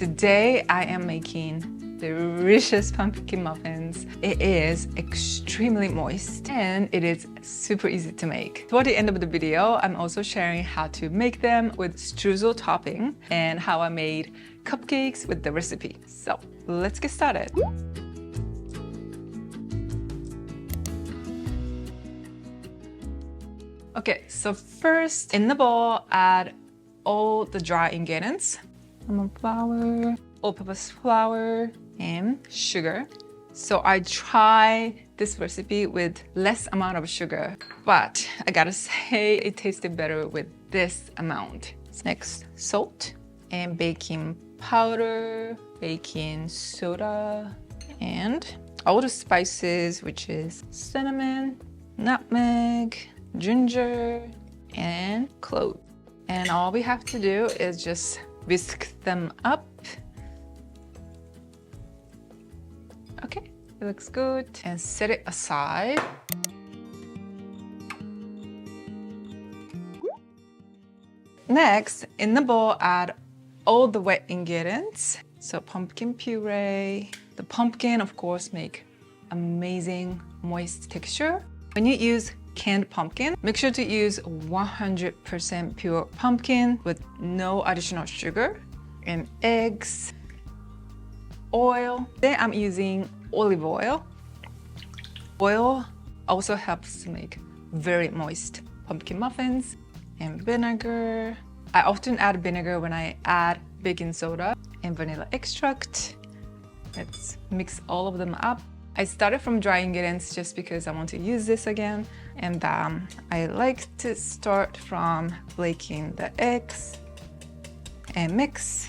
Today I am making delicious pumpkin muffins. It is extremely moist and it is super easy to make. Toward the end of the video, I'm also sharing how to make them with streusel topping and how I made cupcakes with the recipe. So let's get started. Okay, so first in the bowl, add all the dry ingredients. Almond flour, all-purpose flour, and sugar. So I try this recipe with less amount of sugar, but I gotta say it tasted better with this amount. Next, salt and baking powder, baking soda, and all the spices, which is cinnamon, nutmeg, ginger, and clove. And all we have to do is just whisk them up. Okay, it looks good. And set it aside. Next, in the bowl, add all the wet ingredients. So pumpkin puree. The pumpkin, of course, make amazing moist texture. When you use canned pumpkin, make sure to use 100% pure pumpkin with no additional sugar, and eggs, oil. Then I'm using olive oil. Oil also helps to make very moist pumpkin muffins, and vinegar. I often add vinegar when I add baking soda and vanilla extract. Let's mix all of them up. I started from dry ingredients just because I want to use this again. And I like to start from breaking the eggs and mix.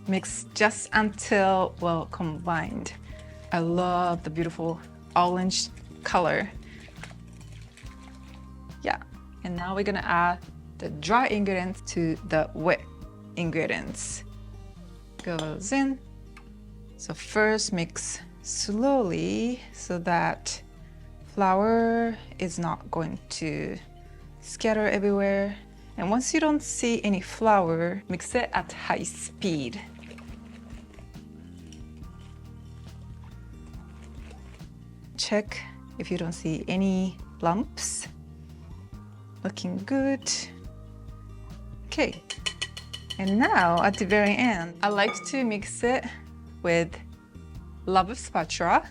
Mix just until well combined. I love the beautiful orange color. Yeah, and now we're gonna add the dry ingredients to the wet ingredients. Goes in. So first mix slowly so that flour is not going to scatter everywhere. And once you don't see any flour, mix it at high speed. Check if you don't see any lumps. Looking good. Okay. And now at the very end, I like to mix it with rubber spatula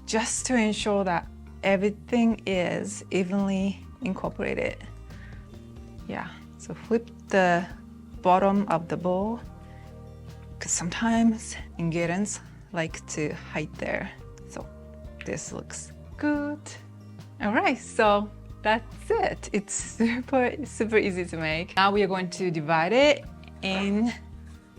just to ensure that everything is evenly incorporated. Yeah, so flip the bottom of the bowl because sometimes ingredients like to hide there. So this looks good. All right, so that's it. It's super easy to make. Now we are going to divide it in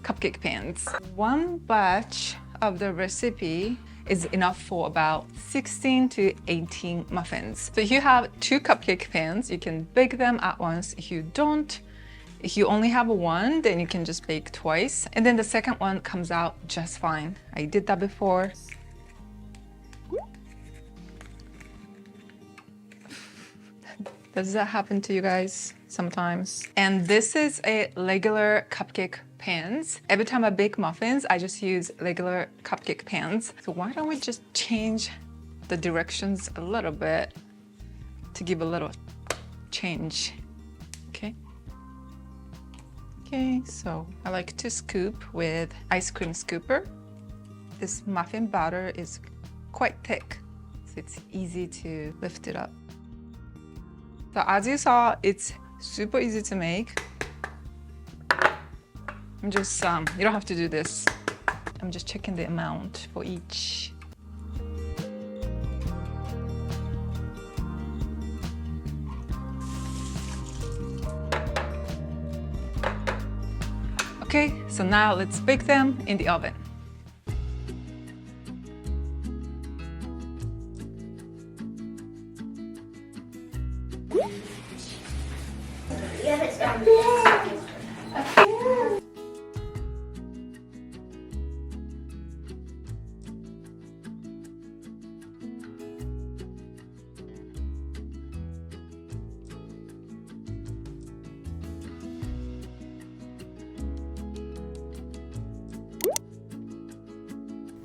cupcake pans. One batch of the recipe is enough for about 16 to 18 muffins. So if you have 2 cupcake pans, you can bake them at once. If you don't, if you only have one, then you can just bake twice. And then the second one comes out just fine. I did that before. Does that happen to you guys sometimes? And this is a regular cupcake pans. Every time I bake muffins, I just use regular cupcake pans. So why don't we just change the directions a little bit to give a little change, okay? Okay, so I like to scoop with ice cream scooper. This muffin batter is quite thick, so it's easy to lift it up. So as you saw, it's super easy to make. I'm just, you don't have to do this. I'm just checking the amount for each. Okay, so now let's bake them in the oven.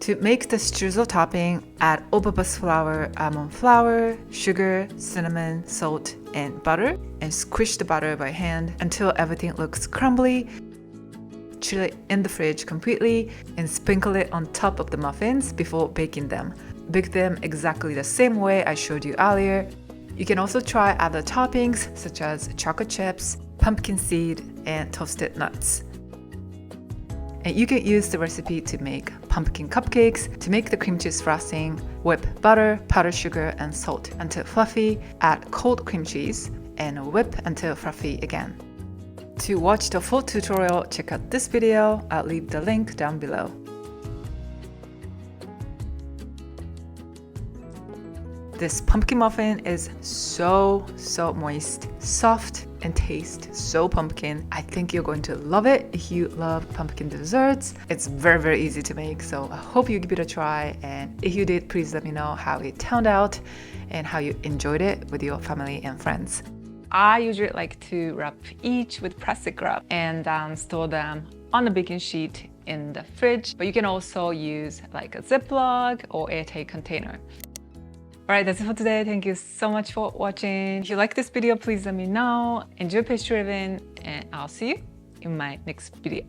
To make the streusel topping, add all-purpose flour, almond flour, sugar, cinnamon, salt, and butter, and squish the butter by hand until everything looks crumbly. Chill it in the fridge completely and sprinkle it on top of the muffins before baking them. Bake them exactly the same way I showed you earlier. You can also try other toppings such as chocolate chips, pumpkin seed, and toasted nuts. And you can use the recipe to make pumpkin cupcakes. To make the cream cheese frosting, whip butter, powdered sugar, and salt until fluffy. Add cold cream cheese and whip until fluffy again. To watch the full tutorial, check out this video. I'll leave the link down below. This pumpkin muffin is so moist, soft, and tastes so pumpkin. I think you're going to love it if you love pumpkin desserts. It's very easy to make, so I hope you give it a try. And if you did, please let me know how it turned out and how you enjoyed it with your family and friends. I usually like to wrap each with plastic wrap and store them on a baking sheet in the fridge, but you can also use like a Ziploc or airtight container. Alright, that's it for today. Thank you so much for watching. If you like this video, please let me know. Enjoy pastry ribbon, and I'll see you in my next video.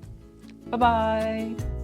Bye bye!